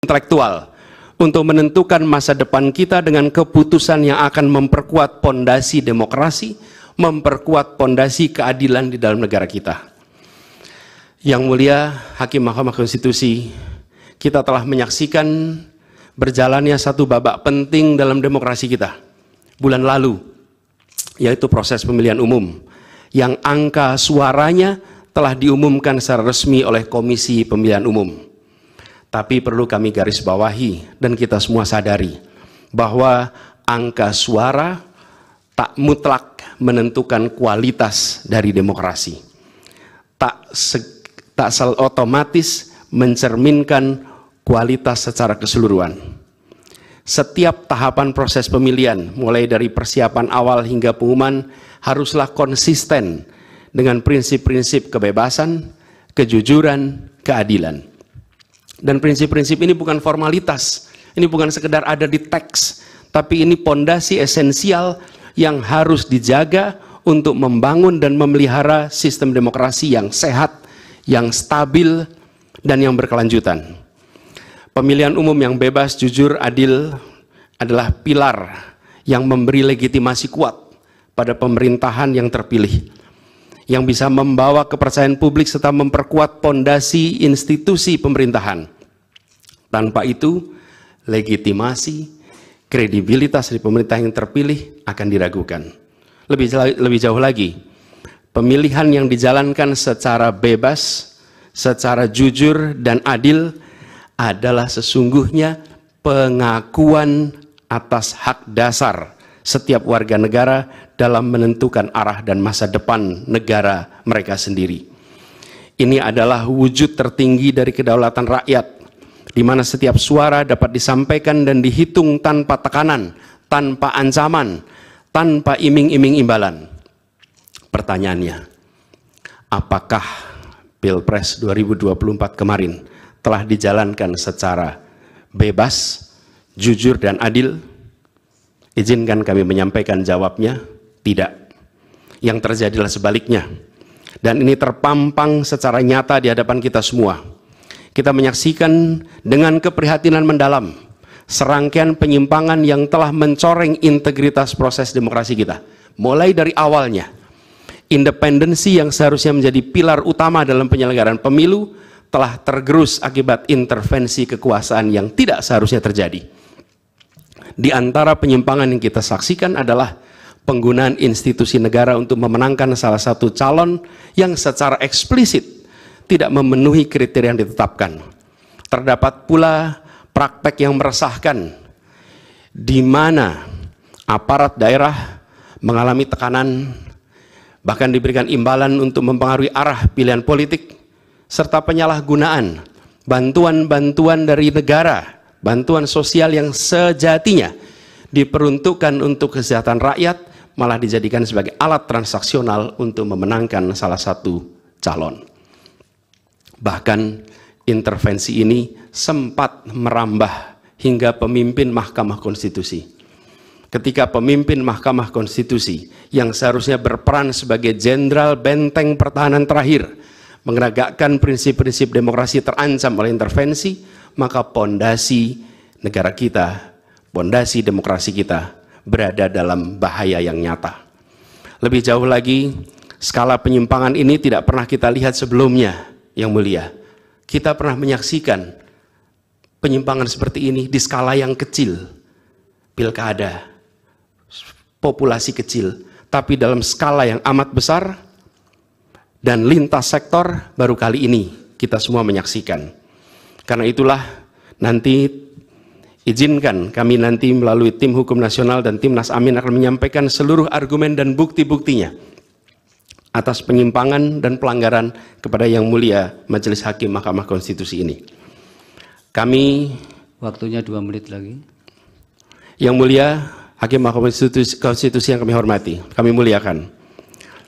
intelektual untuk menentukan masa depan kita dengan keputusan yang akan memperkuat pondasi demokrasi, memperkuat pondasi keadilan di dalam negara kita. Yang mulia Hakim Mahkamah Konstitusi, kita telah menyaksikan berjalannya satu babak penting dalam demokrasi kita bulan lalu, yaitu proses pemilihan umum yang angka suaranya telah diumumkan secara resmi oleh Komisi Pemilihan Umum. Tapi perlu kami garis bawahi dan kita semua sadari bahwa angka suara tak mutlak menentukan kualitas dari demokrasi. Tak otomatis mencerminkan kualitas secara keseluruhan. Setiap tahapan proses pemilihan, mulai dari persiapan awal hingga pengumuman, haruslah konsisten dengan prinsip-prinsip kebebasan, kejujuran, keadilan. Dan prinsip-prinsip ini bukan formalitas, ini bukan sekedar ada di teks, tapi ini pondasi esensial yang harus dijaga untuk membangun dan memelihara sistem demokrasi yang sehat, yang stabil, dan yang berkelanjutan. Pemilihan umum yang bebas, jujur, adil adalah pilar yang memberi legitimasi kuat pada pemerintahan yang terpilih, yang bisa membawa kepercayaan publik serta memperkuat pondasi institusi pemerintahan. Tanpa itu, legitimasi, kredibilitas dari pemerintah yang terpilih akan diragukan. Lebih jauh lagi, pemilihan yang dijalankan secara bebas, secara jujur dan adil adalah sesungguhnya pengakuan atas hak dasar setiap warga negara dalam menentukan arah dan masa depan negara mereka sendiri. Ini adalah wujud tertinggi dari kedaulatan rakyat, di mana setiap suara dapat disampaikan dan dihitung tanpa tekanan, tanpa ancaman, tanpa iming-iming imbalan. Pertanyaannya, apakah Pilpres 2024 kemarin telah dijalankan secara bebas, jujur, dan adil? Izinkan kami menyampaikan jawabnya, tidak. Yang terjadilah sebaliknya. Dan ini terpampang secara nyata di hadapan kita semua. Kita menyaksikan dengan keprihatinan mendalam serangkaian penyimpangan yang telah mencoreng integritas proses demokrasi kita. Mulai dari awalnya, independensi yang seharusnya menjadi pilar utama dalam penyelenggaraan pemilu telah tergerus akibat intervensi kekuasaan yang tidak seharusnya terjadi. Di antara penyimpangan yang kita saksikan adalah penggunaan institusi negara untuk memenangkan salah satu calon yang secara eksplisit tidak memenuhi kriteria yang ditetapkan. Terdapat pula praktek yang meresahkan, di mana aparat daerah mengalami tekanan, bahkan diberikan imbalan untuk mempengaruhi arah pilihan politik, serta penyalahgunaan bantuan-bantuan dari negara, bantuan sosial yang sejatinya diperuntukkan untuk kesejahteraan rakyat, malah dijadikan sebagai alat transaksional untuk memenangkan salah satu calon. Bahkan intervensi ini sempat merambah hingga pemimpin Mahkamah Konstitusi. Ketika pemimpin Mahkamah Konstitusi yang seharusnya berperan sebagai jenderal benteng pertahanan terakhir menegakkan prinsip-prinsip demokrasi terancam oleh intervensi, maka pondasi negara kita, pondasi demokrasi kita berada dalam bahaya yang nyata. Lebih jauh lagi, skala penyimpangan ini tidak pernah kita lihat sebelumnya, yang mulia. Kita pernah menyaksikan penyimpangan seperti ini di skala yang kecil, pilkada, populasi kecil, tapi dalam skala yang amat besar dan lintas sektor baru kali ini kita semua menyaksikan. Karena itulah nanti izinkan kami nanti melalui tim hukum nasional dan Timnas Amin akan menyampaikan seluruh argumen dan bukti-buktinya atas penyimpangan dan pelanggaran kepada Yang Mulia Majelis Hakim Mahkamah Konstitusi ini. Kami, waktunya 2 menit lagi. Yang Mulia Hakim Mahkamah Konstitusi yang kami hormati, kami muliakan.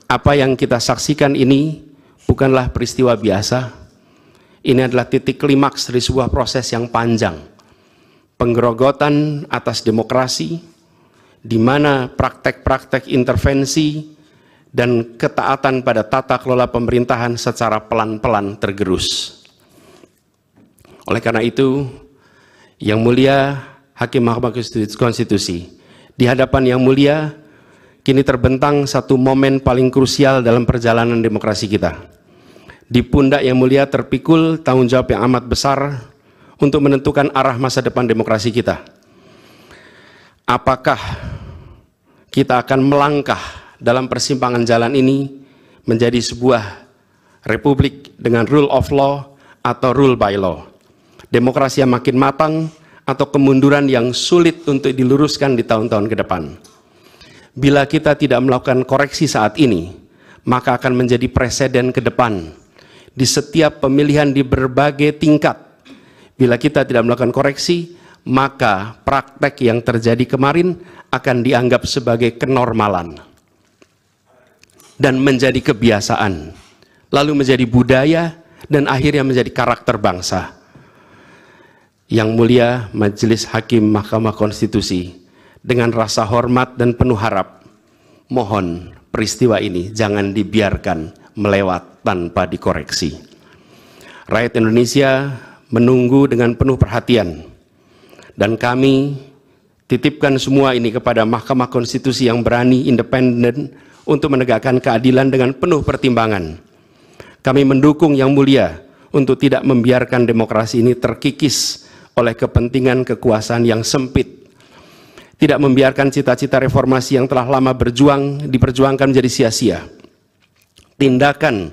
Apa yang kita saksikan ini bukanlah peristiwa biasa. Ini adalah titik klimaks dari sebuah proses yang panjang. Penggerogotan atas demokrasi, di mana praktek-praktek intervensi dan ketaatan pada tata kelola pemerintahan secara pelan-pelan tergerus. Oleh karena itu, Yang mulia Hakim Mahkamah Konstitusi, di hadapan Yang mulia kini terbentang satu momen paling krusial dalam perjalanan demokrasi kita. Di pundak Yang mulia terpikul tanggung jawab yang amat besar untuk menentukan arah masa depan demokrasi kita. Apakah kita akan melangkah dalam persimpangan jalan ini menjadi sebuah republik dengan rule of law atau rule by law, demokrasi yang makin matang atau kemunduran yang sulit untuk diluruskan di tahun-tahun ke depan? Bila kita tidak melakukan koreksi saat ini, maka akan menjadi presiden ke depan di setiap pemilihan di berbagai tingkat. Bila kita tidak melakukan koreksi, maka praktek yang terjadi kemarin akan dianggap sebagai kenormalan dan menjadi kebiasaan, lalu menjadi budaya, dan akhirnya menjadi karakter bangsa. Yang mulia Majelis Hakim Mahkamah Konstitusi, dengan rasa hormat dan penuh harap, mohon peristiwa ini jangan dibiarkan melewat tanpa dikoreksi. Rakyat Indonesia menunggu dengan penuh perhatian, dan kami titipkan semua ini kepada Mahkamah Konstitusi yang berani, independen, untuk menegakkan keadilan dengan penuh pertimbangan. Kami mendukung Yang mulia untuk tidak membiarkan demokrasi ini terkikis oleh kepentingan kekuasaan yang sempit, tidak membiarkan cita-cita reformasi yang telah lama diperjuangkan menjadi sia-sia. Tindakan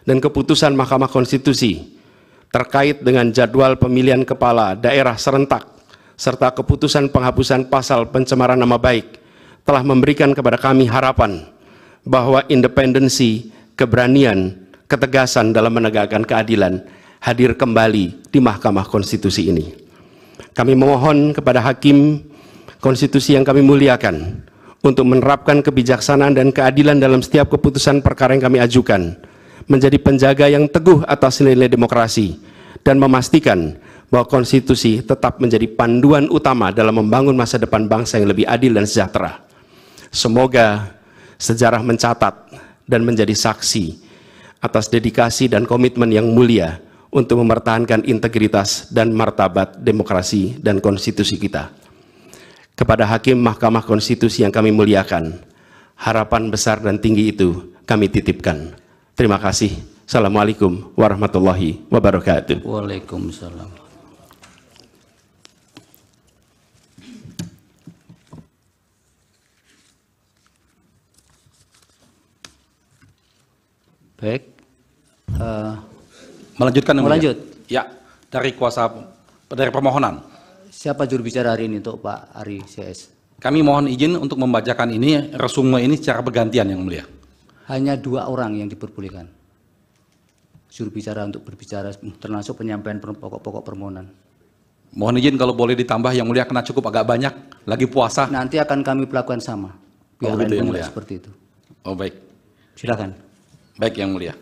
dan keputusan Mahkamah Konstitusi terkait dengan jadwal pemilihan kepala daerah serentak serta keputusan penghapusan pasal pencemaran nama baik telah memberikan kepada kami harapan bahwa independensi, keberanian, ketegasan dalam menegakkan keadilan hadir kembali di Mahkamah Konstitusi ini. Kami memohon kepada Hakim Konstitusi yang kami muliakan untuk menerapkan kebijaksanaan dan keadilan dalam setiap keputusan perkara yang kami ajukan, menjadi penjaga yang teguh atas nilai demokrasi, dan memastikan bahwa konstitusi tetap menjadi panduan utama dalam membangun masa depan bangsa yang lebih adil dan sejahtera. Semoga sejarah mencatat dan menjadi saksi atas dedikasi dan komitmen yang mulia untuk mempertahankan integritas dan martabat demokrasi dan konstitusi kita. Kepada Hakim Mahkamah Konstitusi yang kami muliakan, harapan besar dan tinggi itu kami titipkan. Terima kasih. Assalamualaikum warahmatullahi wabarakatuh. Waalaikumsalam. Baik. Melanjutkan. Melanjut. Ya, dari permohonan. Siapa juru bicara hari ini untuk Pak Ari CS? Kami mohon izin untuk membacakan ini, resume ini secara bergantian Yang mulia. Hanya 2 orang yang diperbolehkan juru bicara untuk berbicara, termasuk penyampaian pokok-pokok permohonan. Mohon izin kalau boleh ditambah Yang mulia, karena cukup agak banyak, lagi puasa. Nanti akan kami perlakukan sama. Pihak lain pun seperti itu. Oh baik. Silakan. Baik Yang mulia.